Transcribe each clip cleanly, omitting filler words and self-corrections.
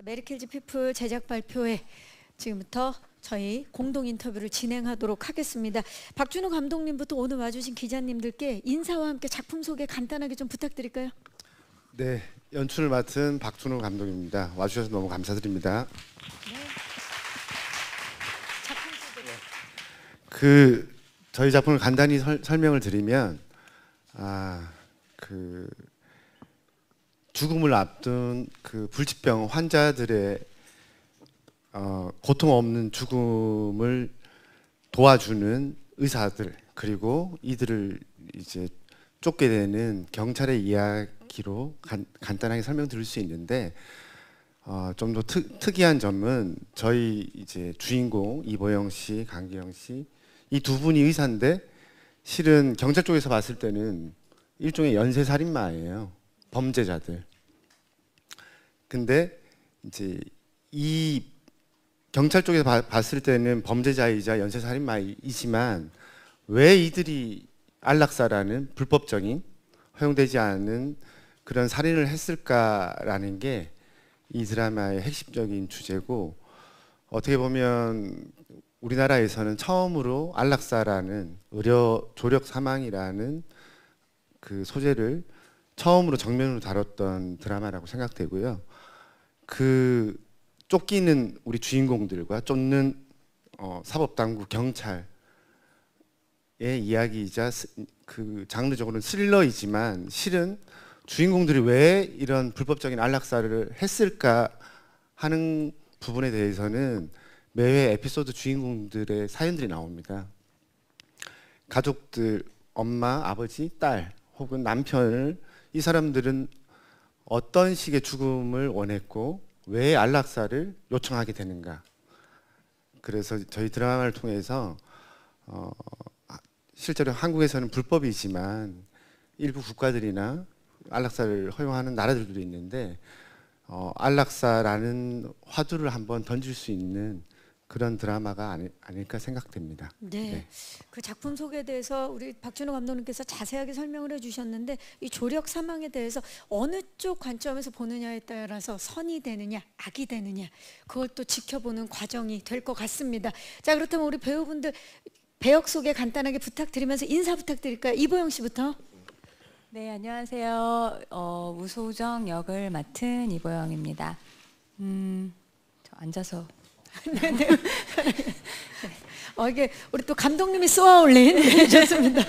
메리켈즈 피플 제작 발표회 지금부터 저희 공동 인터뷰를 진행하도록 하겠습니다. 박준호 감독님부터 오늘 와주신 기자님들께 인사와 함께 작품 소개 간단하게 좀 부탁드릴까요? 네, 연출을 맡은 박준호 감독입니다. 와주셔서 너무 감사드립니다. 네. 작품 소개. 저희 작품을 간단히 설명을 드리면 죽음을 앞둔 그 불치병 환자들의 고통 없는 죽음을 도와주는 의사들, 그리고 이들을 이제 쫓게 되는 경찰의 이야기로 간단하게 설명드릴 수 있는데, 좀 더 특이한 점은 저희 이제 주인공 이보영 씨, 강기영 씨 이 두 분이 의사인데 실은 경찰 쪽에서 봤을 때는 일종의 연쇄살인마예요. 범죄자들. 근데 이제 이 경찰 쪽에서 봤을 때는 범죄자이자 연쇄살인마이지만 왜 이들이 안락사라는 불법적인 허용되지 않은 그런 살인을 했을까라는 게 이 드라마의 핵심적인 주제고, 어떻게 보면 우리나라에서는 처음으로 안락사라는 의료 조력 사망이라는 그 소재를 처음으로 정면으로 다뤘던 드라마라고 생각되고요. 그 쫓기는 우리 주인공들과 쫓는 사법당국 경찰의 이야기이자 그 장르적으로는 스릴러이지만 실은 주인공들이 왜 이런 불법적인 안락사를 했을까 하는 부분에 대해서는 매회 에피소드 주인공들의 사연들이 나옵니다. 가족들, 엄마, 아버지, 딸 혹은 남편을 이 사람들은 어떤 식의 죽음을 원했고 왜 안락사를 요청하게 되는가. 그래서 저희 드라마를 통해서 실제로 한국에서는 불법이지만 일부 국가들이나 안락사를 허용하는 나라들도 있는데 안락사라는 화두를 한번 던질 수 있는 그런 드라마가 아닐까 생각됩니다. 네. 그 작품 소개에 대해서 우리 박준호 감독님께서 자세하게 설명을 해주셨는데, 이 조력 사망에 대해서 어느 쪽 관점에서 보느냐에 따라서 선이 되느냐 악이 되느냐 그걸 또 지켜보는 과정이 될 것 같습니다. 자, 그렇다면 우리 배우분들 배역 소개 간단하게 부탁드리면서 인사 부탁드릴까요? 이보영 씨부터. 네, 안녕하세요. 우소정 역을 맡은 이보영입니다. 저 앉아서. 네네. 이게 우리 또 감독님이 쏘아 올린. 네, 좋습니다.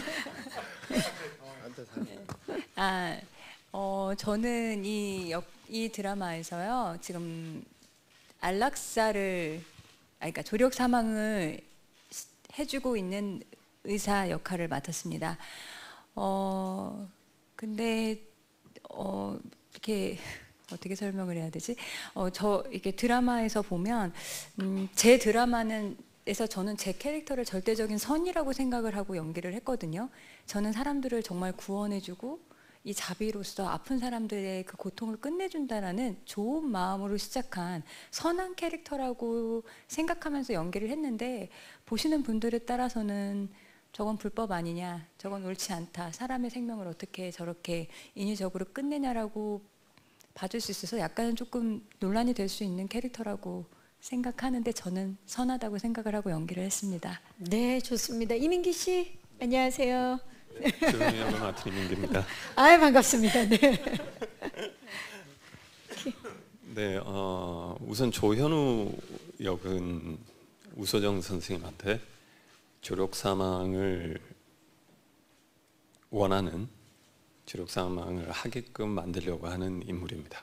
저는 이 드라마에서요, 지금 안락사를, 그러니까 조력 사망을 해주고 있는 의사 역할을 맡았습니다. 근데 이렇게 어떻게 설명을 해야 되지? 이게 드라마에서 보면 제 드라마에서 저는 제 캐릭터를 절대적인 선이라고 생각을 하고 연기를 했거든요. 저는 사람들을 정말 구원해주고 이 자비로서 아픈 사람들의 그 고통을 끝내준다라는 좋은 마음으로 시작한 선한 캐릭터라고 생각하면서 연기를 했는데, 보시는 분들에 따라서는 저건 불법 아니냐, 저건 옳지 않다, 사람의 생명을 어떻게 저렇게 인위적으로 끝내냐라고 봐줄 수 있어서 약간은 조금 논란이 될 수 있는 캐릭터라고 생각하는데, 저는 선하다고 생각을 하고 연기를 했습니다. 네, 좋습니다. 이민기 씨, 안녕하세요. 조용히 역을 맡은 이민기입니다. 아유, 반갑습니다. 네. 네, 우선 조현우 역은 우소정 선생님한테 조력 사망을 원하는, 조력 사망을 하게끔 만들려고 하는 인물입니다.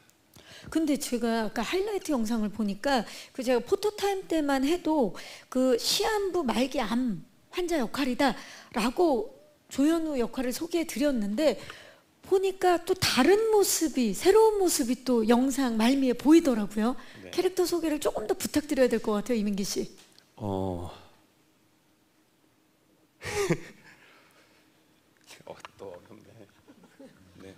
근데 제가 아까 하이라이트 영상을 보니까 제가 포토타임 때만 해도 그 시한부 말기 암 환자 역할이다라고 조현우 역할을 소개해 드렸는데, 보니까 또 다른 모습이, 새로운 모습이 또 영상 말미에 보이더라고요. 네. 캐릭터 소개를 조금 더 부탁드려야 될 것 같아요, 이민기 씨. 또 어렵네. 네.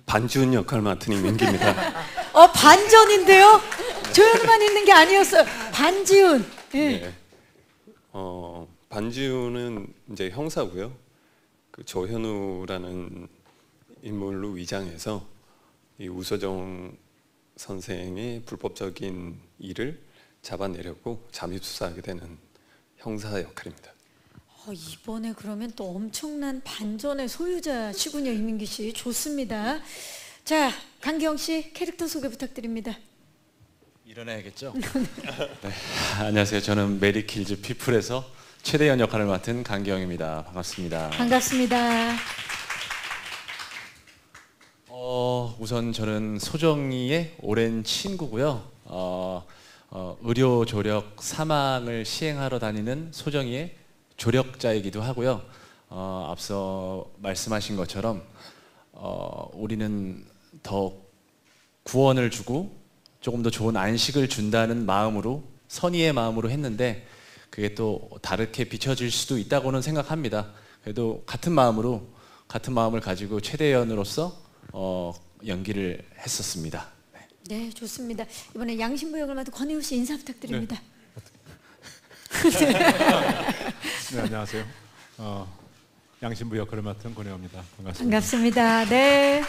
반지훈 역할 맡은 이민기입니다. 반전인데요? 조현우만 있는 게 아니었어요. 반지훈. 네. 네. 반지훈은 이제 형사고요. 그 조현우라는 인물로 위장해서 이 우소정 선생의 불법적인 일을 잡아내려고 잠입 수사하게 되는 형사 역할입니다. 이번에 그러면 또 엄청난 반전의 소유자시군요, 이민기 씨. 좋습니다. 자, 강기영 씨 캐릭터 소개 부탁드립니다. 일어나야겠죠? 네, 안녕하세요. 저는 메리킬즈 피플에서 최대현 역할을 맡은 강기영입니다. 반갑습니다. 반갑습니다. 우선 저는 소정이의 오랜 친구고요. 의료 조력 사망을 시행하러 다니는 소정이의 조력자이기도 하고요. 앞서 말씀하신 것처럼 우리는 더 구원을 주고 조금 더 좋은 안식을 준다는 마음으로, 선의의 마음으로 했는데 그게 또 다르게 비춰질 수도 있다고는 생각합니다. 그래도 같은 마음을 가지고 최대현으로서 연기를 했었습니다. 네, 좋습니다. 이번에 양신부 역을 맡은 권혜우 씨 인사 부탁드립니다. 네, 안녕하세요. 양신부 역할을 맡은 권혜호입니다. 반갑습니다. 반갑습니다. 네.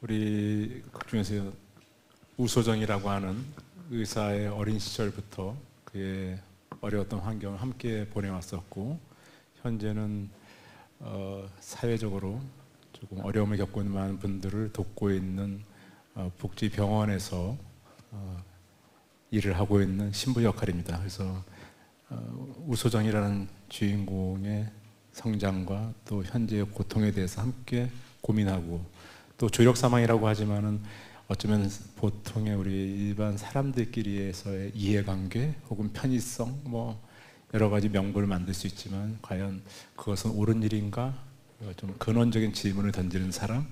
우리 극 중에서 우소정이라고 하는 의사의 어린 시절부터 그의 어려웠던 환경을 함께 보내왔었고, 현재는 사회적으로 조금 어려움을 겪고 있는 많은 분들을 돕고 있는 복지병원에서 일을 하고 있는 신부 역할입니다. 그래서 우소정이라는 주인공의 성장과 또 현재의 고통에 대해서 함께 고민하고, 또 조력 사망이라고 하지만은 어쩌면 보통의 우리 일반 사람들끼리에서의 이해관계 혹은 편의성 뭐 여러 가지 명분을 만들 수 있지만 과연 그것은 옳은 일인가? 좀 근원적인 질문을 던지는 사람,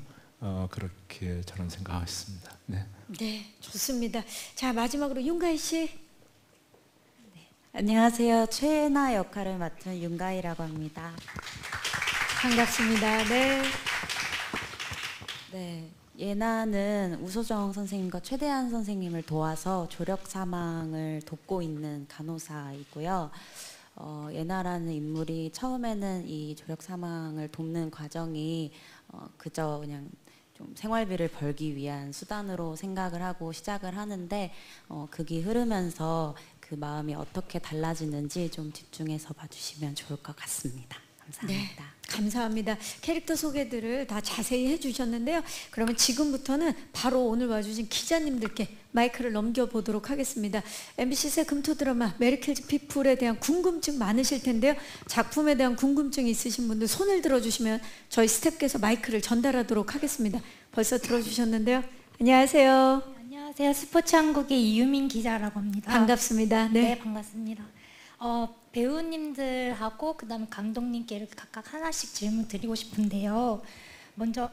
그렇게 저는 생각하겠습니다. 네. 네, 좋습니다. 자, 마지막으로 윤가희 씨. 안녕하세요. 최애나 역할을 맡은 윤가희라고 합니다. 반갑습니다. 네. 네, 예나는 우소정 선생님과 최대한 선생님을 도와서 조력 사망을 돕고 있는 간호사이고요. 예나라는 인물이 처음에는 이 조력 사망을 돕는 과정이 그저 그냥 좀 생활비를 벌기 위한 수단으로 생각을 하고 시작을 하는데 극이 흐르면서 그 마음이 어떻게 달라지는지 좀 집중해서 봐주시면 좋을 것 같습니다. 감사합니다. 네, 감사합니다. 캐릭터 소개들을 다 자세히 해주셨는데요. 그러면 지금부터는 바로 오늘 와주신 기자님들께 마이크를 넘겨보도록 하겠습니다. MBC 새 금토 드라마 메리킬즈 피플에 대한 궁금증 많으실 텐데요. 작품에 대한 궁금증이 있으신 분들 손을 들어주시면 저희 스태프께서 마이크를 전달하도록 하겠습니다. 벌써 들어주셨는데요. 안녕하세요. 안녕하세요. 스포츠 한국의 이유민 기자라고 합니다. 반갑습니다. 네, 반갑습니다. 배우님들하고 그다음에 감독님께 이렇게 각각 하나씩 질문 드리고 싶은데요. 먼저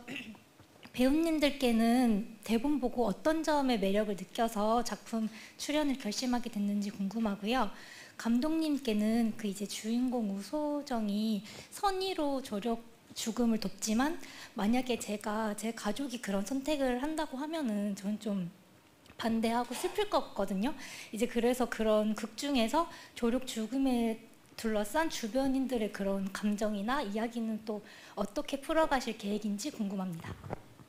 배우님들께는 대본 보고 어떤 점의 매력을 느껴서 작품 출연을 결심하게 됐는지 궁금하고요. 감독님께는 그 이제 주인공 우소정이 선의로 조력 죽음을 돕지만 만약에 제 가족이 그런 선택을 한다고 하면은 저는 좀 반대하고 슬플 것 같거든요. 이제 그래서 그런 극 중에서 조력 죽음에 둘러싼 주변인들의 그런 감정이나 이야기는 또 어떻게 풀어가실 계획인지 궁금합니다.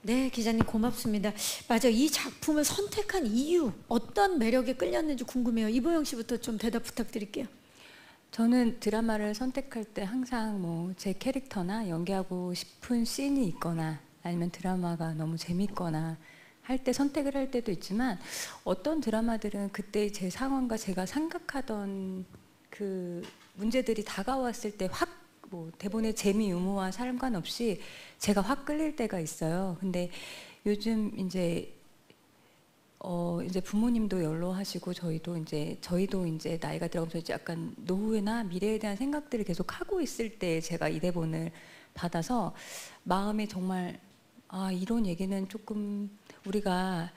네, 기자님 고맙습니다. 맞아, 이 작품을 선택한 이유, 어떤 매력에 끌렸는지 궁금해요. 이보영 씨부터 좀 대답 부탁드릴게요. 저는 드라마를 선택할 때 항상 뭐 제 캐릭터나 연기하고 싶은 씬이 있거나 아니면 드라마가 너무 재밌거나 할 때 선택을 할 때도 있지만 어떤 드라마들은 그때 제 상황과 제가 생각하던 그 문제들이 다가왔을 때 확 뭐 대본의 재미 유무와 상관없이 제가 확 끌릴 때가 있어요. 근데 요즘 이제 부모님도 연로하시고 저희도 이제 나이가 들어가면서 이제 약간 노후나 미래에 대한 생각들을 계속 하고 있을 때 제가 이 대본을 받아서 마음이 정말 이런 얘기는 조금 우리가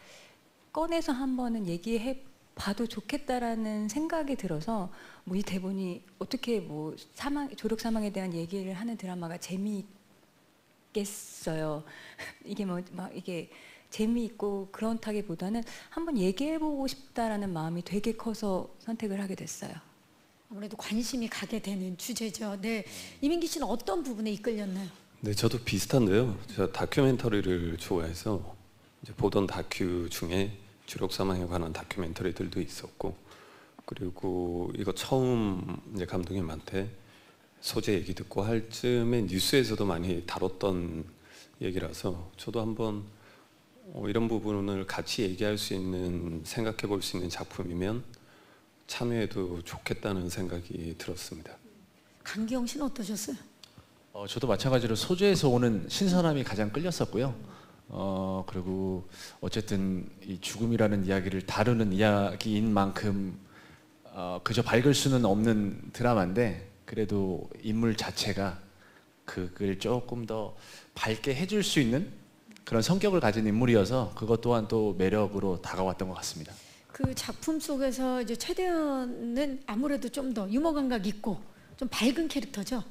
꺼내서 한번은 얘기해 봐도 좋겠다라는 생각이 들어서 뭐 이 대본이 어떻게 뭐 조력 사망에 대한 얘기를 하는 드라마가 재미있겠어요. 이게 이게 재미있고 그렇다기보다는 한번 얘기해보고 싶다라는 마음이 되게 커서 선택을 하게 됐어요. 아무래도 관심이 가게 되는 주제죠. 네, 이민기 씨는 어떤 부분에 이끌렸나요? 네, 저도 비슷한데요. 제가 다큐멘터리를 좋아해서 이제 보던 다큐 중에 주력 사망에 관한 다큐멘터리들도 있었고, 그리고 이거 처음 이제 감독님한테 소재 얘기 듣고 할 쯤에 뉴스에서도 많이 다뤘던 얘기라서 저도 한번 이런 부분을 같이 얘기할 수 있는, 생각해 볼 수 있는 작품이면 참여해도 좋겠다는 생각이 들었습니다. 강기영 씨는 어떠셨어요? 저도 마찬가지로 소재에서 오는 신선함이 가장 끌렸었고요. 그리고 어쨌든 이 죽음이라는 이야기를 다루는 이야기인 만큼 그저 밝을 수는 없는 드라마인데, 그래도 인물 자체가 그걸 조금 더 밝게 해줄 수 있는 그런 성격을 가진 인물이어서 그것 또한 또 매력으로 다가왔던 것 같습니다. 그 작품 속에서 이제 최대현은 아무래도 좀 더 유머 감각 있고 좀 밝은 캐릭터죠.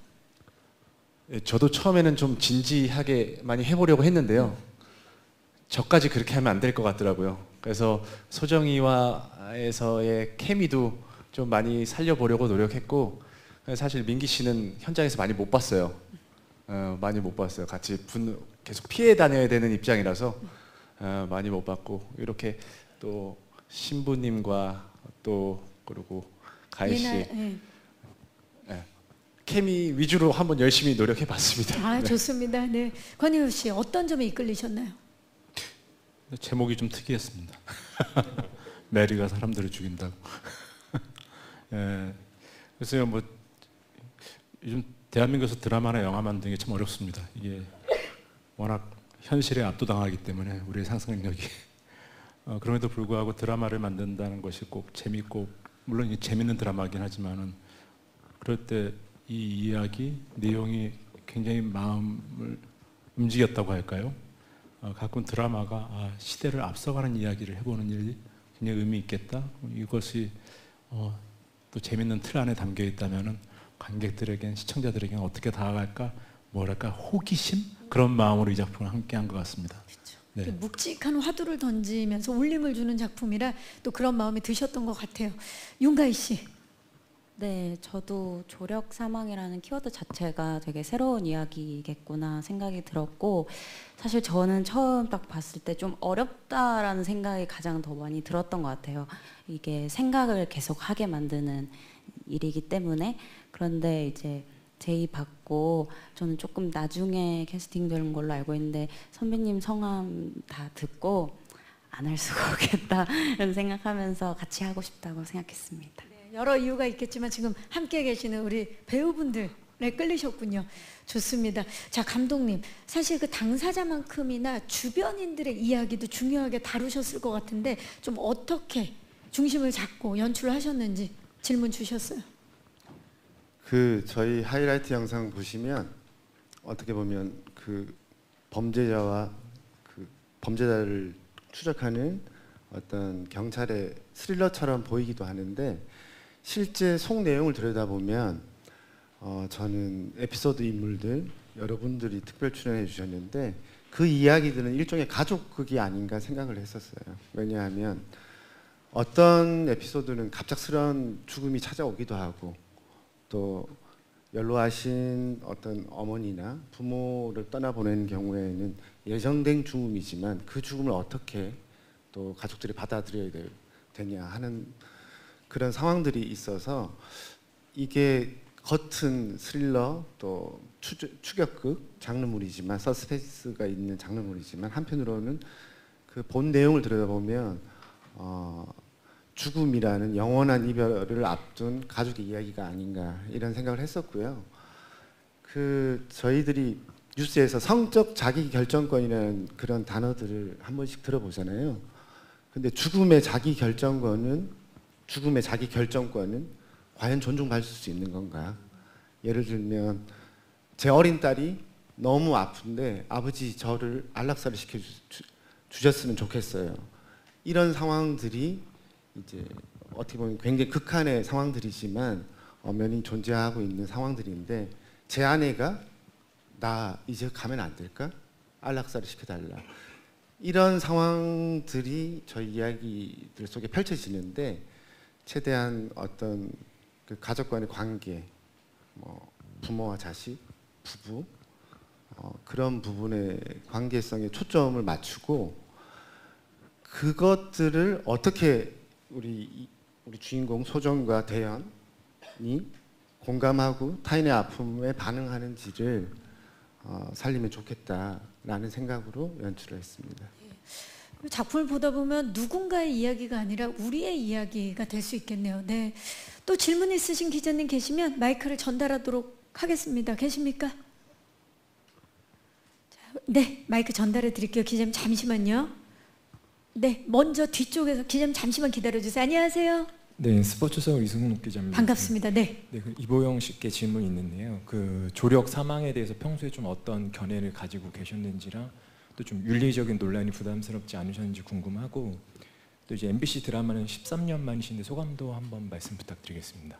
저도 처음에는 좀 진지하게 많이 해보려고 했는데요. 저까지 그렇게 하면 안 될 것 같더라고요. 그래서 소정이와에서의 케미도 좀 많이 살려보려고 노력했고, 사실 민기 씨는 현장에서 많이 못 봤어요. 많이 못 봤어요. 같이 계속 피해 다녀야 되는 입장이라서 많이 못 봤고, 이렇게 또 신부님과 또 그리고 가희 씨 케미 위주로 한번 열심히 노력해봤습니다. 아, 좋습니다. 네, 권희우 씨 어떤 점에 이끌리셨나요? 제목이 좀 특이했습니다. 메리가 사람들을 죽인다고. 예, 그래서 뭐 요즘 대한민국에서 드라마나 영화 만드는 게 참 어렵습니다. 이게 워낙 현실에 압도당하기 때문에 우리의 상상력이. 그럼에도 불구하고 드라마를 만든다는 것이 꼭 재밌고, 물론 이 재밌는 드라마긴 하지만은 그럴 때 이 이야기 내용이 굉장히 마음을 움직였다고 할까요? 가끔 드라마가 시대를 앞서가는 이야기를 해보는 일이 굉장히 의미 있겠다. 이것이 또 재밌는 틀 안에 담겨 있다면은 관객들에겐, 시청자들에겐 어떻게 다가갈까, 뭐랄까, 호기심, 그런 마음으로 이 작품을 함께한 것 같습니다. 그렇죠. 네. 묵직한 화두를 던지면서 울림을 주는 작품이라 또 그런 마음이 드셨던 것 같아요. 윤가희 씨. 네, 저도 조력 사망이라는 키워드 자체가 되게 새로운 이야기겠구나 생각이 들었고, 사실 저는 처음 딱 봤을 때 좀 어렵다라는 생각이 가장 더 많이 들었던 것 같아요. 이게 생각을 계속 하게 만드는 일이기 때문에. 그런데 이제 제의 받고 저는 조금 나중에 캐스팅되는 걸로 알고 있는데, 선배님 성함 다 듣고 안 할 수가 없겠다 이런 생각하면서 같이 하고 싶다고 생각했습니다. 여러 이유가 있겠지만 지금 함께 계시는 우리 배우분들에 끌리셨군요. 좋습니다. 자, 감독님, 사실 그 당사자만큼이나 주변인들의 이야기도 중요하게 다루셨을 것 같은데 좀 어떻게 중심을 잡고 연출을 하셨는지 질문 주셨어요. 저희 하이라이트 영상 보시면 어떻게 보면 그 범죄자와 그 범죄자를 추적하는 어떤 경찰의 스릴러처럼 보이기도 하는데, 실제 속 내용을 들여다보면 저는 에피소드 인물들 여러분들이 특별 출연해 주셨는데 그 이야기들은 일종의 가족극이 아닌가 생각을 했었어요. 왜냐하면 어떤 에피소드는 갑작스러운 죽음이 찾아오기도 하고, 또 연로하신 어떤 어머니나 부모를 떠나보내는 경우에는 예정된 죽음이지만 그 죽음을 어떻게 또 가족들이 받아들여야 되냐 하는 그런 상황들이 있어서, 이게 겉은 스릴러 또 추격극 장르물이지만, 서스펜스가 있는 장르물이지만 한편으로는 그 본 내용을 들여다보면 죽음이라는 영원한 이별을 앞둔 가족의 이야기가 아닌가 이런 생각을 했었고요. 저희들이 뉴스에서 성적 자기 결정권이라는 그런 단어들을 한 번씩 들어보잖아요. 근데 죽음의 자기 결정권은 과연 존중받을 수 있는 건가? 예를 들면 제 어린 딸이 너무 아픈데 아버지 저를 안락사를 시켜주셨으면 좋겠어요. 이런 상황들이 이제 어떻게 보면 굉장히 극한의 상황들이지만 엄연히 존재하고 있는 상황들인데, 제 아내가 나 이제 가면 안 될까? 안락사를 시켜달라. 이런 상황들이 저희 이야기들 속에 펼쳐지는데, 최대한 어떤 그 가족 간의 관계, 뭐 부모와 자식, 부부, 그런 부분의 관계성에 초점을 맞추고 그것들을 어떻게 우리 주인공 소정과 대현이 공감하고 타인의 아픔에 반응하는지를 살리면 좋겠다라는 생각으로 연출을 했습니다. 작품을 보다 보면 누군가의 이야기가 아니라 우리의 이야기가 될 수 있겠네요. 네. 또 질문 있으신 기자님 계시면 마이크를 전달하도록 하겠습니다. 계십니까? 네, 마이크 전달해 드릴게요. 기자님 잠시만요. 네, 먼저 뒤쪽에서 기자님 잠시만 기다려 주세요. 안녕하세요. 네, 스포츠서울 이승훈 기자입니다. 반갑습니다. 네. 네, 이보영 씨께 질문이 있는데요. 그 조력 사망에 대해서 평소에 좀 어떤 견해를 가지고 계셨는지랑 또 좀 윤리적인 논란이 부담스럽지 않으셨는지 궁금하고 또 이제 MBC 드라마는 13년 만이신데 소감도 한번 말씀 부탁드리겠습니다.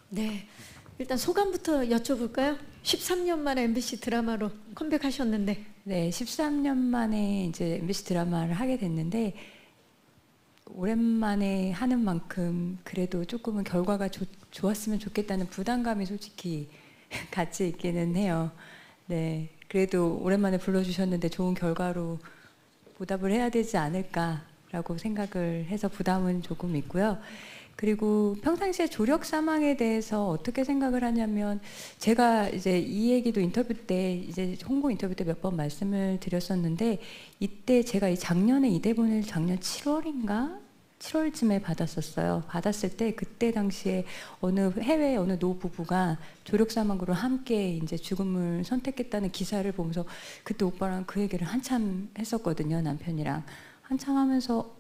네, 일단 소감부터 여쭤볼까요? 13년 만에 MBC 드라마로 컴백하셨는데. 네, 13년 만에 이제 MBC 드라마를 하게 됐는데 오랜만에 하는 만큼 그래도 조금은 결과가 좋았으면 좋겠다는 부담감이 솔직히 같이 있기는 해요. 네, 그래도 오랜만에 불러주셨는데 좋은 결과로 보답을 해야 되지 않을까라고 생각을 해서 부담은 조금 있고요. 그리고 평상시에 조력 사망에 대해서 어떻게 생각을 하냐면 제가 이제 이 얘기도 인터뷰 때 이제 홍보 인터뷰 때 몇 번 말씀을 드렸었는데 이때 제가 이 작년에 이 대본을 작년 7월인가 7월쯤에 받았었어요. 받았을 때 그때 당시에 해외 어느 노부부가 조력 사망으로 함께 이제 죽음을 선택했다는 기사를 보면서 그때 오빠랑 그 얘기를 한참 했었거든요. 남편이랑 한참 하면서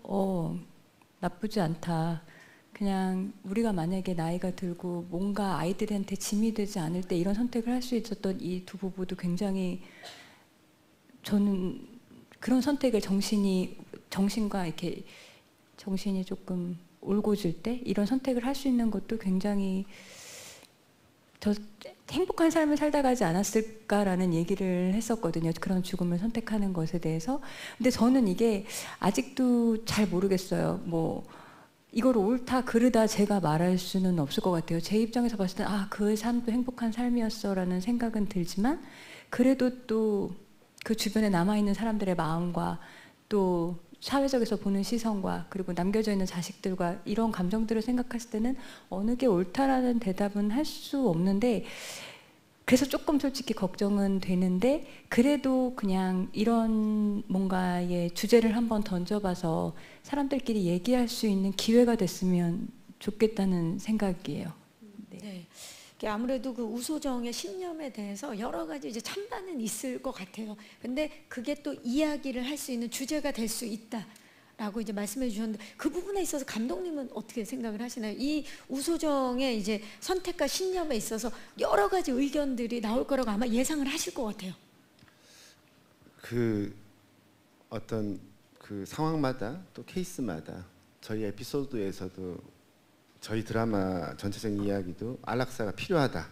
나쁘지 않다. 그냥 우리가 만약에 나이가 들고 뭔가 아이들한테 짐이 되지 않을 때 이런 선택을 할 수 있었던 이 두 부부도 굉장히 저는 그런 선택을 정신과 이렇게 정신이 조금 올고질 때 이런 선택을 할 수 있는 것도 굉장히 행복한 삶을 살다 가지 않았을까라는 얘기를 했었거든요. 그런 죽음을 선택하는 것에 대해서. 근데 저는 이게 아직도 잘 모르겠어요. 이걸 옳다 그르다 제가 말할 수는 없을 것 같아요. 제 입장에서 봤을 때 그 삶도 행복한 삶이었어라는 생각은 들지만 그래도 또 그 주변에 남아있는 사람들의 마음과 또 사회적에서 보는 시선과 그리고 남겨져 있는 자식들과 이런 감정들을 생각했을 때는 어느 게 옳다라는 대답은 할 수 없는데 그래서 조금 솔직히 걱정은 되는데 그래도 그냥 이런 뭔가의 주제를 한번 던져봐서 사람들끼리 얘기할 수 있는 기회가 됐으면 좋겠다는 생각이에요. 네. 아무래도 그 우소정의 신념에 대해서 여러 가지 이제 찬반은 있을 것 같아요. 근데 그게 또 이야기를 할 수 있는 주제가 될 수 있다라고 이제 말씀해 주셨는데 그 부분에 있어서 감독님은 어떻게 생각을 하시나요? 이 우소정의 이제 선택과 신념에 있어서 여러 가지 의견들이 나올 거라고 아마 예상을 하실 것 같아요. 어떤 그 상황마다 또 케이스마다 저희 에피소드에서도 저희 드라마 전체적인 이야기도 안락사가 필요하다.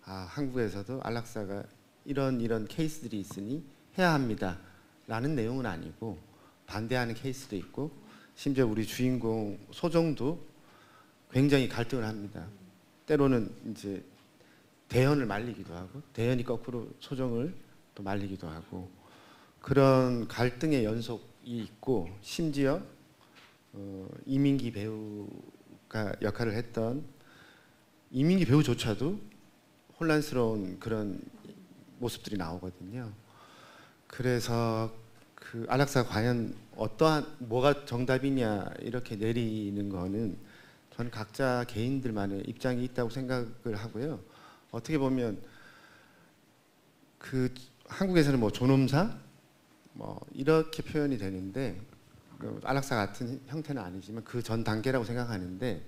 한국에서도 안락사가 이런 케이스들이 있으니 해야 합니다. 라는 내용은 아니고 반대하는 케이스도 있고 심지어 우리 주인공 소정도 굉장히 갈등을 합니다. 때로는 이제 대현을 말리기도 하고 대현이 거꾸로 소정을 또 말리기도 하고 그런 갈등의 연속이 있고 심지어 이민기 배우가 역할을 했던 이민기 배우조차도 혼란스러운 그런 모습들이 나오거든요. 그래서 그 안락사가 과연 뭐가 정답이냐 이렇게 내리는 거는 저는 각자 개인들만의 입장이 있다고 생각을 하고요. 어떻게 보면 그 한국에서는 존엄사 이렇게 표현이 되는데 안락사 같은 형태는 아니지만 그 전 단계라고 생각하는데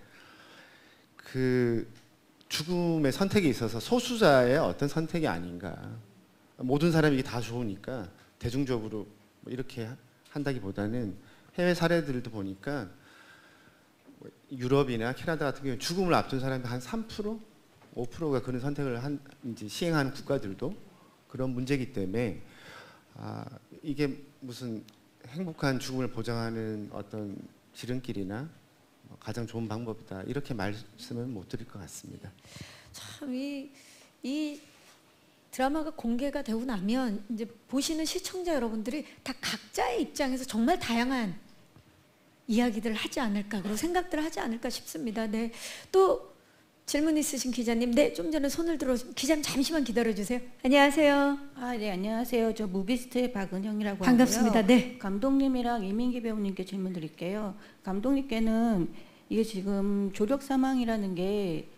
그 죽음의 선택에 있어서 소수자의 어떤 선택이 아닌가. 모든 사람이 이게 다 좋으니까 대중적으로 이렇게 한다기보다는 해외 사례들도 보니까 유럽이나 캐나다 같은 경우에 죽음을 앞둔 사람이 한 3%, 5%가 그런 선택을 이제 시행하는 국가들도 그런 문제이기 때문에 이게 무슨 행복한 죽음을 보장하는 어떤 지름길이나 가장 좋은 방법이다 이렇게 말씀은 못 드릴 것 같습니다. 참 이 드라마가 공개가 되고 나면 이제 보시는 시청자 여러분들이 다 각자의 입장에서 정말 다양한 이야기들을 하지 않을까, 그리고 생각들을 하지 않을까 싶습니다. 네, 또 질문 있으신 기자님, 네, 좀 전에 손을 들어, 기자님 잠시만 기다려 주세요. 안녕하세요. 네, 안녕하세요. 저 무비스트의 박은영이라고 반갑습니다. 하고요. 네. 감독님이랑 이민기 배우님께 질문 드릴게요. 감독님께는 이게 지금 조력 사망이라는 게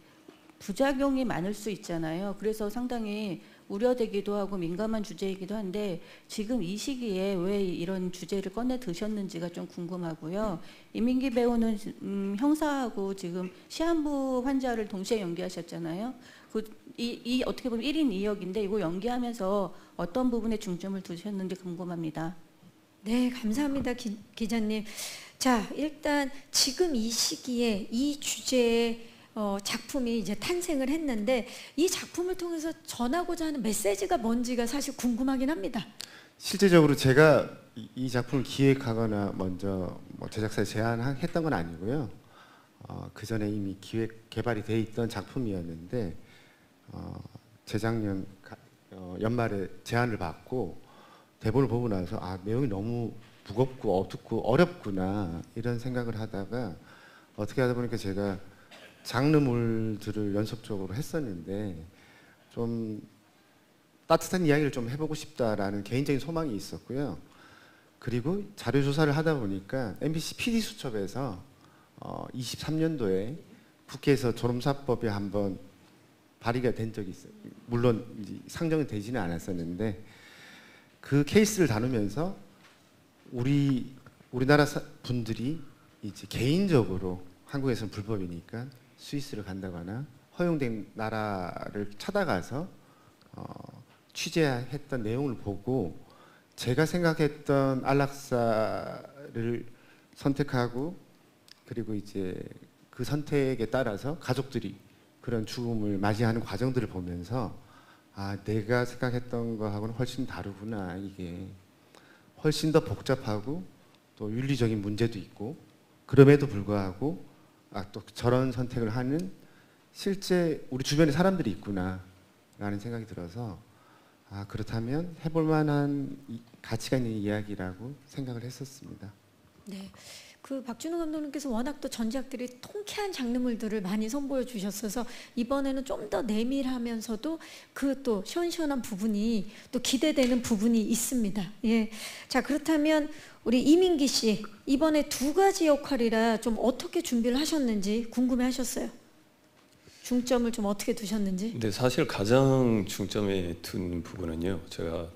부작용이 많을 수 있잖아요. 그래서 상당히 우려되기도 하고 민감한 주제이기도 한데 지금 이 시기에 왜 이런 주제를 꺼내 드셨는지가 좀 궁금하고요. 이민기 배우는 형사하고 지금 시한부 환자를 동시에 연기하셨잖아요. 이 어떻게 보면 1인 2역인데 이거 연기하면서 어떤 부분에 중점을 두셨는지 궁금합니다. 네, 감사합니다, 기자님. 자, 일단 지금 이 시기에 이 주제의 작품이 이제 탄생을 했는데 이 작품을 통해서 전하고자 하는 메시지가 뭔지가 사실 궁금하긴 합니다. 실제적으로 제가 이 작품을 기획하거나 먼저 제작사에 제안했던 건 아니고요. 그 전에 이미 기획 개발이 돼 있던 작품이었는데 재작년 연말에 제안을 받고 대본을 보고 나서 내용이 너무 무겁고 어둡고 어렵구나 이런 생각을 하다가 어떻게 하다 보니까 제가 장르물들을 연속적으로 했었는데 좀 따뜻한 이야기를 좀 해보고 싶다라는 개인적인 소망이 있었고요. 그리고 자료 조사를 하다 보니까 MBC PD수첩에서 23년도에 국회에서 졸음사법이 한번 발의가 된 적이 있어요. 물론 상정이 되지는 않았었는데 그 케이스를 다루면서 우리나라 분들이 이제 개인적으로 한국에서는 불법이니까 스위스를 간다거나 허용된 나라를 찾아가서 취재했던 내용을 보고 제가 생각했던 안락사를 선택하고 그리고 이제 그 선택에 따라서 가족들이 그런 죽음을 맞이하는 과정들을 보면서 내가 생각했던 거하고는 훨씬 다르구나. 이게 훨씬 더 복잡하고 또 윤리적인 문제도 있고 그럼에도 불구하고 또 저런 선택을 하는 실제 우리 주변에 사람들이 있구나 라는 생각이 들어서 그렇다면 해볼 만한 가치가 있는 이야기라고 생각을 했었습니다. 네, 그 박준호 감독님께서 워낙 또 전작들이 통쾌한 장르물들을 많이 선보여 주셨어서 이번에는 좀 더 내밀하면서도 그 또 시원시원한 부분이 또 기대되는 부분이 있습니다. 예, 자 그렇다면 우리 이민기 씨 이번에 두 가지 역할이라 좀 어떻게 준비를 하셨는지 궁금해하셨어요. 중점을 좀 어떻게 두셨는지. 근데 사실 가장 중점에 둔 부분은요. 제가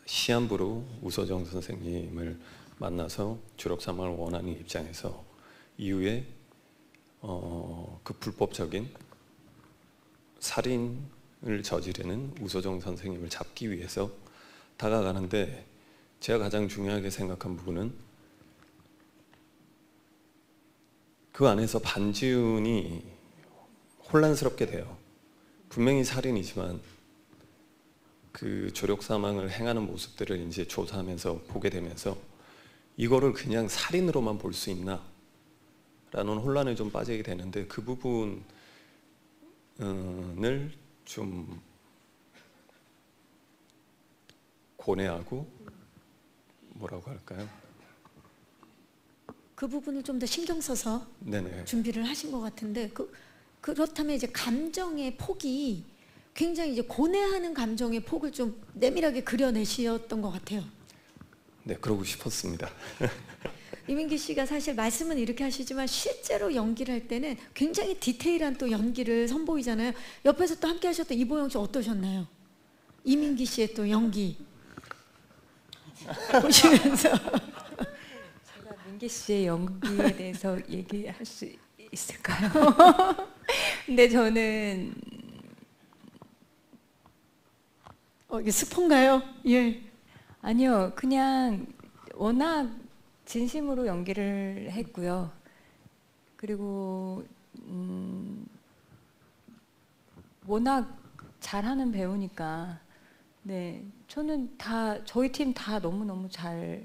시한부로 우소정 선생님을 만나서 졸업 사망을 원하는 입장에서 이후에 그 불법적인 살인을 저지르는 우소정 선생님을 잡기 위해서 다가가는데 제가 가장 중요하게 생각한 부분은 그 안에서 반지훈이 혼란스럽게 돼요. 분명히 살인이지만 그 조력 사망을 행하는 모습들을 이제 조사하면서 보게 되면서 이거를 그냥 살인으로만 볼 수 있나? 라는 혼란에 좀 빠지게 되는데 그 부분을 좀 고뇌하고 뭐라고 할까요? 그 부분을 좀 더 신경 써서 네네. 준비를 하신 것 같은데 그렇다면 이제 감정의 폭이 굉장히 이제 고뇌하는 감정의 폭을 좀 내밀하게 그려내셨던 것 같아요. 네, 그러고 싶었습니다. 이민기 씨가 사실 말씀은 이렇게 하시지만 실제로 연기를 할 때는 굉장히 디테일한 또 연기를 선보이잖아요. 옆에서 또 함께 하셨던 이보영 씨 어떠셨나요? 이민기 씨의 또 연기 보시면서 제가 민기 씨의 연기에 대해서 얘기할 수 있을까요? 근데 저는 이게 스폰가요? 예. 아니요, 그냥 워낙 진심으로 연기를 했고요. 그리고 워낙 잘하는 배우니까 네, 저는 다 저희 팀 다 너무너무 잘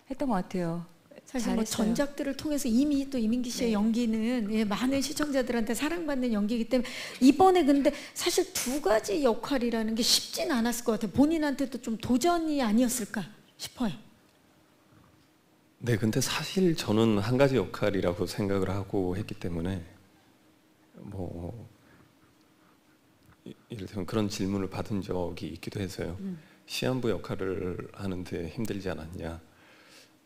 했던 것 같아요. 사실 뭐 잘했어요. 전작들을 통해서 이미 또 이민기 씨의 네. 연기는 예, 많은 시청자들한테 사랑받는 연기이기 때문에 이번에 근데 사실 두 가지 역할이라는 게 쉽진 않았을 것 같아요. 본인한테도 좀 도전이 아니었을까 싶어요. 네, 근데 사실 저는 한 가지 역할이라고 생각을 하고 했기 때문에 뭐 예를 들면 그런 질문을 받은 적이 있기도 해서요. 시한부 역할을 하는데 힘들지 않았냐.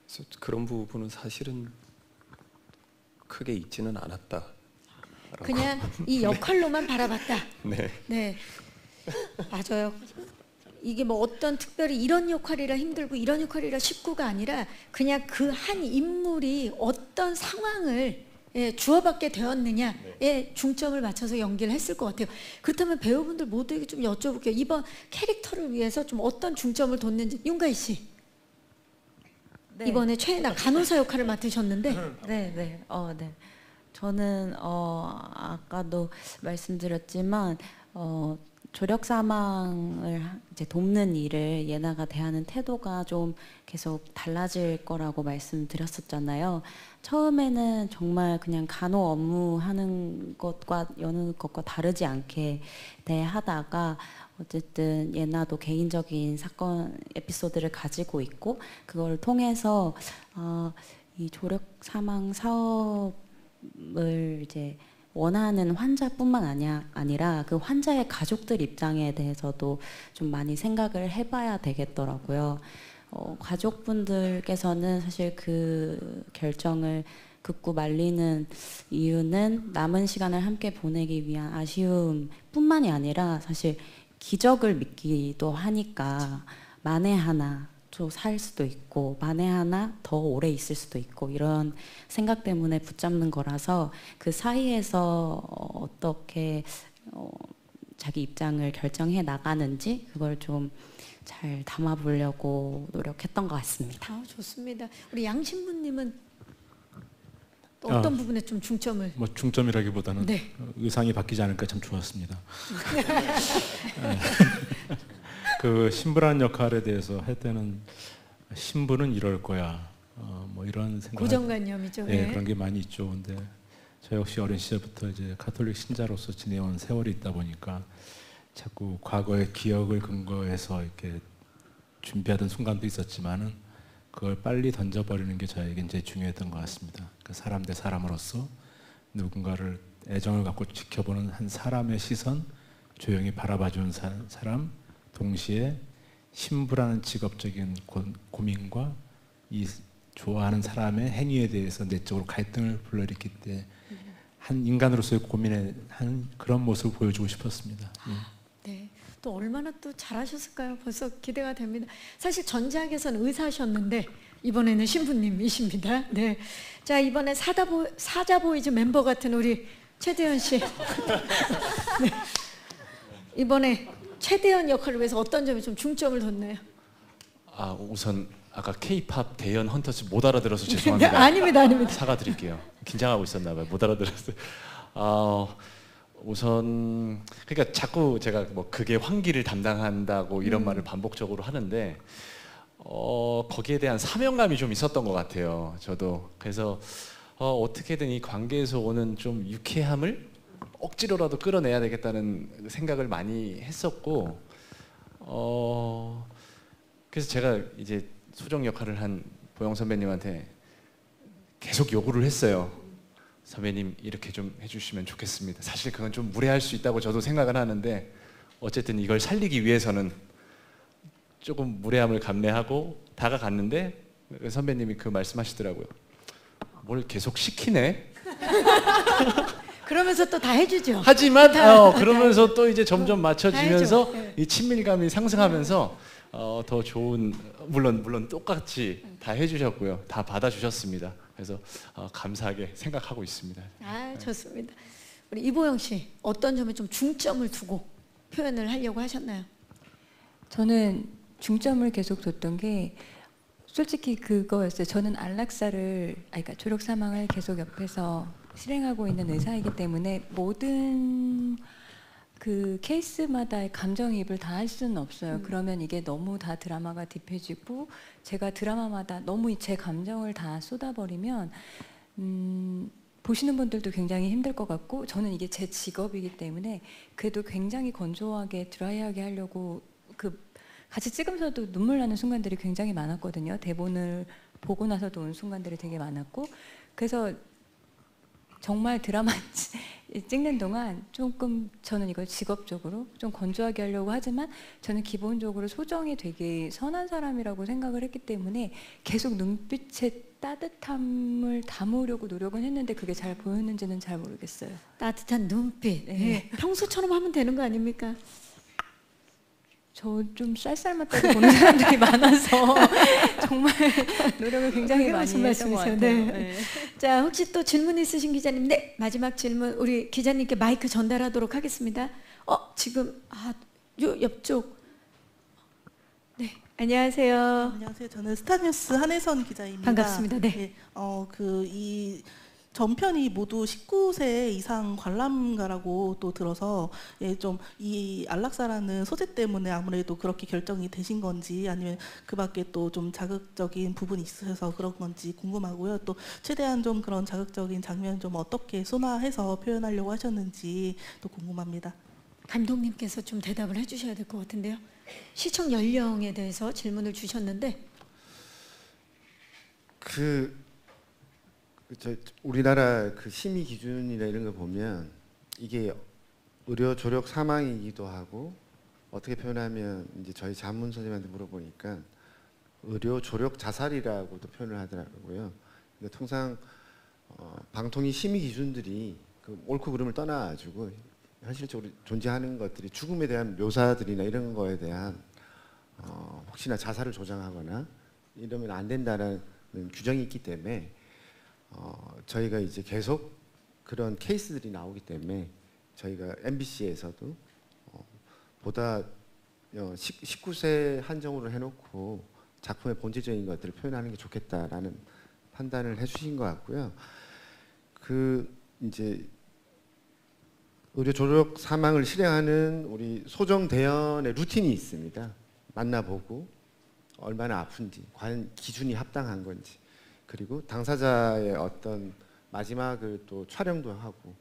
그래서 그런 부분은 사실은 크게 있지는 않았다. 그냥 이 역할로만 바라봤다. 네. 네, 맞아요. 이게 뭐 어떤 특별히 이런 역할이라 힘들고 이런 역할이라 쉽고가 아니라 그냥 그 한 인물이 어떤 상황을 예, 주어받게 되었느냐에 중점을 맞춰서 연기를 했을 것 같아요. 그렇다면 배우분들 모두에게 좀 여쭤볼게요. 이번 캐릭터를 위해서 좀 어떤 중점을 뒀는지. 윤가희 씨. 네. 이번에 최애나 간호사 역할을 맡으셨는데 네, 네. 네. 저는 아까도 말씀드렸지만 조력 사망을 이제 돕는 일을 예나가 대하는 태도가 좀 계속 달라질 거라고 말씀드렸었잖아요. 처음에는 정말 그냥 간호 업무 하는 것과 여느 것과 다르지 않게 대하다가 어쨌든 예나도 개인적인 사건 에피소드를 가지고 있고 그걸 통해서 이 조력 사망 사업을 이제 원하는 환자뿐만 아니라 그 환자의 가족들 입장에 대해서도 좀 많이 생각을 해봐야 되겠더라고요. 가족분들께서는 사실 그 결정을 극구 말리는 이유는 남은 시간을 함께 보내기 위한 아쉬움뿐만이 아니라 사실 기적을 믿기도 하니까 만에 하나 또 살 수도 있고 만에 하나 더 오래 있을 수도 있고 이런 생각 때문에 붙잡는 거라서 그 사이에서 어떻게 자기 입장을 결정해 나가는지 그걸 좀 잘 담아보려고 노력했던 것 같습니다. 좋습니다. 우리 양 신부님은 또 어떤 부분에 좀 중점을? 뭐 중점이라기보다는 네. 의상이 바뀌지 않을까 참 좋았습니다. 그 신부라는 역할에 대해서 할 때는 신부는 이럴 거야. 뭐 이런 생각. 고정관념이죠. 네, 네. 그런 게 많이 있죠. 근데 저 역시 어린 시절부터 이제 가톨릭 신자로서 지내온 세월이 있다 보니까 자꾸 과거의 기억을 근거해서 이렇게 준비하던 순간도 있었지만은 그걸 빨리 던져버리는 게 저에겐 제일 중요했던 것 같습니다. 그 사람 대 사람으로서 누군가를 애정을 갖고 지켜보는 한 사람의 시선, 조용히 바라봐주는 사람, 동시에 신부라는 직업적인 고민과 이 좋아하는 사람의 행위에 대해서 내적으로 갈등을 불러일으킬 때 한 인간으로서의 고민에 한 그런 모습을 보여주고 싶었습니다. 네, 또 얼마나 또 잘하셨을까요? 벌써 기대가 됩니다. 사실 전작에서는 의사셨는데 이번에는 신부님이십니다. 네, 자 이번에 사자보이즈 멤버 같은 우리 최대현 씨. 네. 이번에 최대현 역할을 위해서 어떤 점에 좀 중점을 뒀나요? 우선 아까 K-팝 대연 헌터스 못 알아들어서 죄송합니다. 네, 아닙니다. 사과드릴게요. 긴장하고 있었나 봐요. 못 알아들었어요. 우선 그러니까 자꾸 제가 뭐 그게 환기를 담당한다고 이런 말을 반복적으로 하는데 거기에 대한 사명감이 좀 있었던 것 같아요. 저도 그래서 어떻게든 이 관계에서 오는 좀 유쾌함을 억지로라도 끌어내야 되겠다는 생각을 많이 했었고 그래서 제가 이제 소정 역할을 한 보영 선배님한테 계속 요구를 했어요. 선배님 이렇게 좀 해주시면 좋겠습니다. 사실 그건 좀 무례할 수 있다고 저도 생각은 하는데 어쨌든 이걸 살리기 위해서는 조금 무례함을 감내하고 다가갔는데 선배님이 그 말씀하시더라고요. 뭘 계속 시키네? 그러면서 또 다 해주죠. 하지만 그러면서 또 이제 점점 맞춰지면서 네. 이 친밀감이 상승하면서 더 좋은 물론 똑같이 다 해주셨고요. 다 받아주셨습니다. 그래서 감사하게 생각하고 있습니다. 좋습니다. 우리 이보영 씨 어떤 점에 좀 중점을 두고 표현을 하려고 하셨나요? 저는 중점을 계속 뒀던 게 솔직히 그거였어요. 저는 안락사를 그러니까 조력 사망을 계속 옆에서 실행하고 있는 의사이기 때문에 모든 그 케이스마다의 감정이입을 다 할 수는 없어요. 그러면 이게 너무 다 드라마가 딥해지고 제가 드라마마다 너무 제 감정을 다 쏟아버리면 보시는 분들도 굉장히 힘들 것 같고 저는 이게 제 직업이기 때문에 그래도 굉장히 건조하게 드라이하게 하려고 같이 찍으면서도 눈물 나는 순간들이 굉장히 많았거든요. 대본을 보고 나서도 온 순간들이 되게 많았고 그래서 정말 드라마 찍는 동안 조금 저는 이걸 직업적으로 좀 건조하게 하려고 하지만 저는 기본적으로 소정이 되게 선한 사람이라고 생각을 했기 때문에 계속 눈빛에 따뜻함을 담으려고 노력은 했는데 그게 잘 보였는지는 잘 모르겠어요. 따뜻한 눈빛. 네. 평소처럼 하면 되는 거 아닙니까? 저 좀 쌀쌀맞다고 보는 사람들이 많아서 정말 노력을 굉장히 많이 했던 것 같아요. 네. 자, 혹시 또 질문 있으신 기자님? 네, 마지막 질문 우리 기자님께 마이크 전달하도록 하겠습니다. 지금 요 옆쪽. 네, 안녕하세요. 안녕하세요. 저는 스타뉴스 한혜선 기자입니다. 반갑습니다. 네. 이 전편이 모두 19세 이상 관람가라고 또 들어서 좀 이 안락사라는 소재 때문에 아무래도 그렇게 결정이 되신 건지 아니면 그 밖에 또 좀 자극적인 부분이 있으셔서 그런 건지 궁금하고요. 또 최대한 좀 그런 자극적인 장면 좀 어떻게 순화해서 표현하려고 하셨는지 또 궁금합니다. 감독님께서 좀 대답을 해주셔야 될 것 같은데요. 시청 연령에 대해서 질문을 주셨는데 우리나라 그 심의 기준이나 이런 거 보면 이게 의료 조력 사망이기도 하고 어떻게 표현하면 이제 저희 자문 선생님한테 물어보니까 의료 조력 자살이라고도 표현을 하더라고요. 근데 통상 방통위 심의 기준들이 그 옳고 그름을 떠나가지고 현실적으로 존재하는 것들이 죽음에 대한 묘사들이나 이런 거에 대한 혹시나 자살을 조장하거나 이러면 안 된다는 규정이 있기 때문에 저희가 이제 계속 그런 케이스들이 나오기 때문에 저희가 MBC에서도 보다 19세 한정으로 해놓고 작품의 본질적인 것들을 표현하는 게 좋겠다라는 판단을 해주신 것 같고요. 이제 의료 조력 사망을 실행하는 우리 소정 대연의 루틴이 있습니다. 만나보고 얼마나 아픈지, 과연 기준이 합당한 건지. 그리고 당사자의 어떤 마지막을 또 촬영도 하고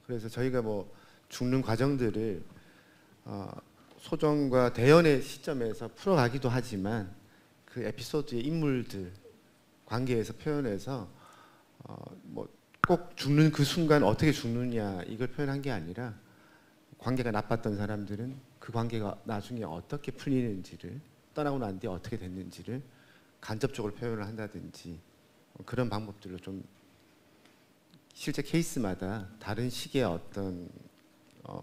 그래서 저희가 뭐 죽는 과정들을 소정과 대연의 시점에서 풀어가기도 하지만 그 에피소드의 인물들 관계에서 표현해서 뭐 꼭 죽는 그 순간 어떻게 죽느냐 이걸 표현한 게 아니라 관계가 나빴던 사람들은 그 관계가 나중에 어떻게 풀리는지를 떠나고 난 뒤에 어떻게 됐는지를 간접적으로 표현을 한다든지 그런 방법들로 좀 실제 케이스마다 다른 식의 어떤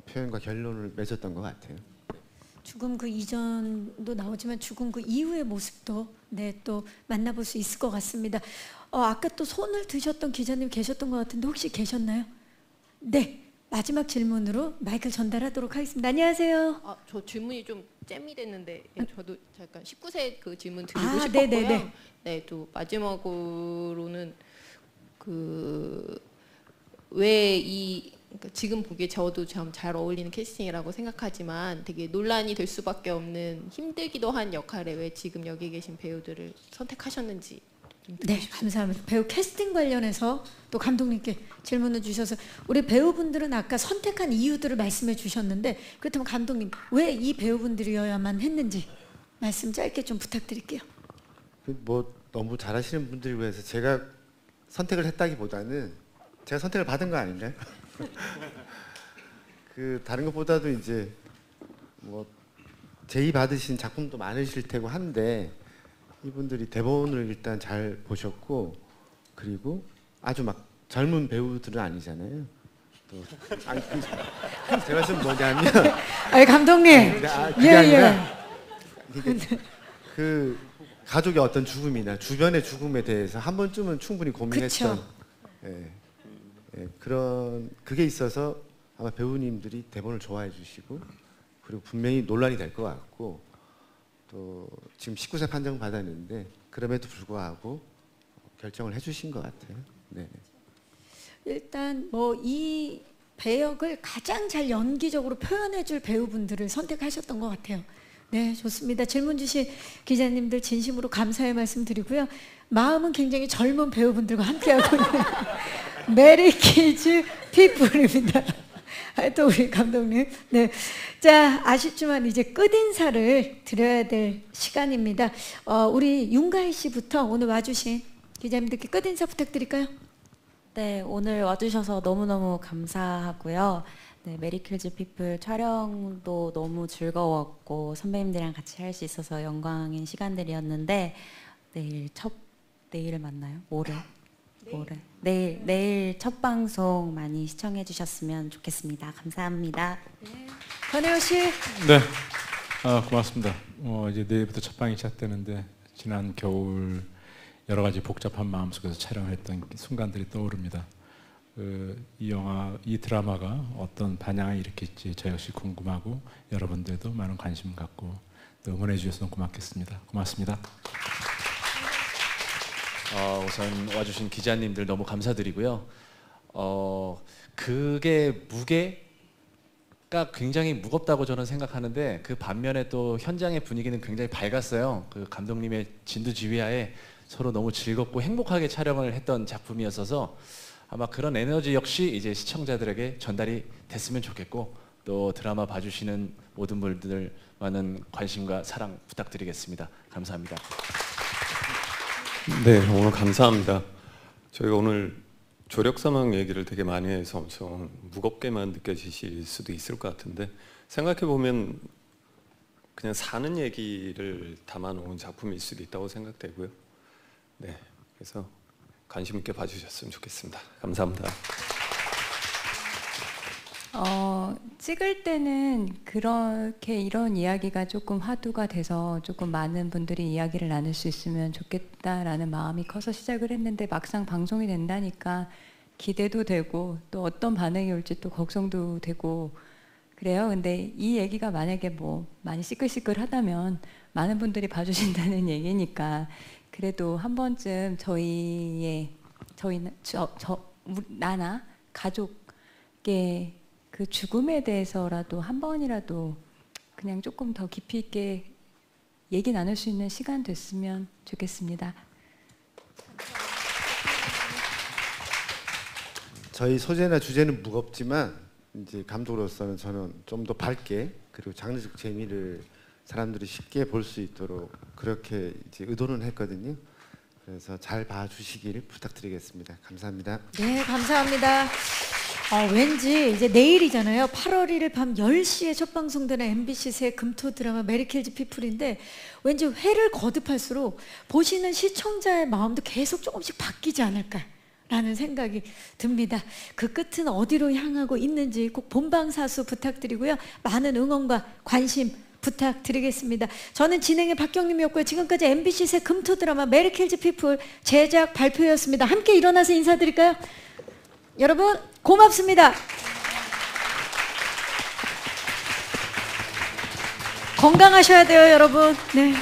표현과 결론을 맺었던 것 같아요. 죽음 그 이전도 나오지만 죽음 그 이후의 모습도 또 만나볼 수 있을 것 같습니다. 아까 또 손을 드셨던 기자님 계셨던 것 같은데 혹시 계셨나요? 네, 마지막 질문으로 마이크를 전달하도록 하겠습니다. 안녕하세요. 저 질문이 좀 잼이 됐는데 저도 잠깐 19세 그 질문 드리고 싶었고요. 네네네. 네, 또 마지막으로는 그러니까 지금 보기에 저도 참 잘 어울리는 캐스팅이라고 생각하지만 되게 논란이 될 수밖에 없는 힘들기도 한 역할에 왜 지금 여기 계신 배우들을 선택하셨는지 좀 듣고 네, 싶습니다. 감사합니다. 배우 캐스팅 관련해서 또 감독님께 질문을 주셔서 우리 배우분들은 아까 선택한 이유들을 말씀해 주셨는데 그렇다면 감독님 왜 이 배우분들이어야만 했는지 말씀 짧게 좀 부탁드릴게요. 뭐 너무 잘하시는 분들을 위해서 제가 선택을 했다기보다는 제가 선택을 받은 거 아닌가요? 다른 것보다도 이제 뭐 제의 받으신 작품도 많으실 테고 한데 이분들이 대본을 일단 잘 보셨고 그리고 아주 막 젊은 배우들은 아니잖아요. 또 제 말씀은 뭐냐면 감독님 그게 아니라 그 가족의 어떤 죽음이나 주변의 죽음에 대해서 한 번쯤은 충분히 고민했던 그게 있어서 아마 배우님들이 대본을 좋아해 주시고 그리고 분명히 논란이 될 것 같고 또 지금 19세 판정 받았는데 그럼에도 불구하고 결정을 해주신 것 같아요. 네. 일단 뭐 이 배역을 가장 잘 연기적으로 표현해줄 배우분들을 선택하셨던 것 같아요. 네, 좋습니다. 질문 주신 기자님들 진심으로 감사의 말씀 드리고요. 마음은 굉장히 젊은 배우분들과 함께하고 있는 메리키즈 피플입니다. 또 우리 감독님. 네. 자, 아쉽지만 이제 끝인사를 드려야 될 시간입니다. 우리 윤가희 씨부터 오늘 와주신 기자님들께 끝인사 부탁드릴까요? 네, 오늘 와주셔서 너무너무 감사하고요. 네, 메리킬즈 피플 촬영도 너무 즐거웠고 선배님들이랑 같이 할 수 있어서 영광인 시간들이었는데 내일 맞나요? 모레. 내일 첫 방송 많이 시청해 주셨으면 좋겠습니다. 감사합니다. 네. 권혜호 씨. 네, 고맙습니다. 이제 내일부터 첫 방이 시작되는데 지난 겨울 여러 가지 복잡한 마음속에서 촬영을 했던 순간들이 떠오릅니다. 이 드라마가 어떤 반향을 일으킬지 저 역시 궁금하고 여러분들도 많은 관심 갖고 또 응원해 주셔서 고맙겠습니다. 고맙습니다. 우선 와주신 기자님들 너무 감사드리고요. 그게 무게가 굉장히 무겁다고 저는 생각하는데 그 반면에 또 현장의 분위기는 굉장히 밝았어요. 그 감독님의 진두지휘하에 서로 너무 즐겁고 행복하게 촬영을 했던 작품이었어서 아마 그런 에너지 역시 이제 시청자들에게 전달이 됐으면 좋겠고 또 드라마 봐주시는 모든 분들 많은 관심과 사랑 부탁드리겠습니다. 감사합니다. 네, 오늘 감사합니다. 저희가 오늘 조력사망 얘기를 되게 많이 해서 엄청 무겁게만 느껴지실 수도 있을 것 같은데 생각해 보면 그냥 사는 얘기를 담아놓은 작품일 수도 있다고 생각되고요. 네, 그래서 관심 있게 봐주셨으면 좋겠습니다. 감사합니다. 찍을 때는 그렇게 이런 이야기가 조금 화두가 돼서 조금 많은 분들이 이야기를 나눌 수 있으면 좋겠다라는 마음이 커서 시작을 했는데 막상 방송이 된다니까 기대도 되고 또 어떤 반응이 올지 또 걱정도 되고 그래요. 근데 이 얘기가 만약에 뭐 많이 시끌시끌하다면 많은 분들이 봐주신다는 얘기니까 그래도 한 번쯤 나나 가족의 그 죽음에 대해서라도 한 번이라도 그냥 조금 더 깊이 있게 얘기 나눌 수 있는 시간 됐으면 좋겠습니다. 저희 소재나 주제는 무겁지만 이제 감독으로서는 저는 좀 더 밝게 그리고 장르적 재미를 사람들이 쉽게 볼 수 있도록 그렇게 이제 의도는 했거든요. 그래서 잘 봐주시길 부탁드리겠습니다. 감사합니다. 네, 감사합니다. 왠지 이제 내일이잖아요. 8월 1일 밤 10시에 첫 방송되는 MBC 새 금토 드라마 메리킬즈 피플인데 왠지 회를 거듭할수록 보시는 시청자의 마음도 계속 조금씩 바뀌지 않을까라는 생각이 듭니다. 그 끝은 어디로 향하고 있는지 꼭 본방사수 부탁드리고요. 많은 응원과 관심 부탁드리겠습니다. 저는 진행의 박경림이었고요. 지금까지 MBC 새 금토 드라마 메리킬즈 피플 제작 발표였습니다. 함께 일어나서 인사드릴까요? 여러분 고맙습니다. 건강하셔야 돼요, 여러분. 네.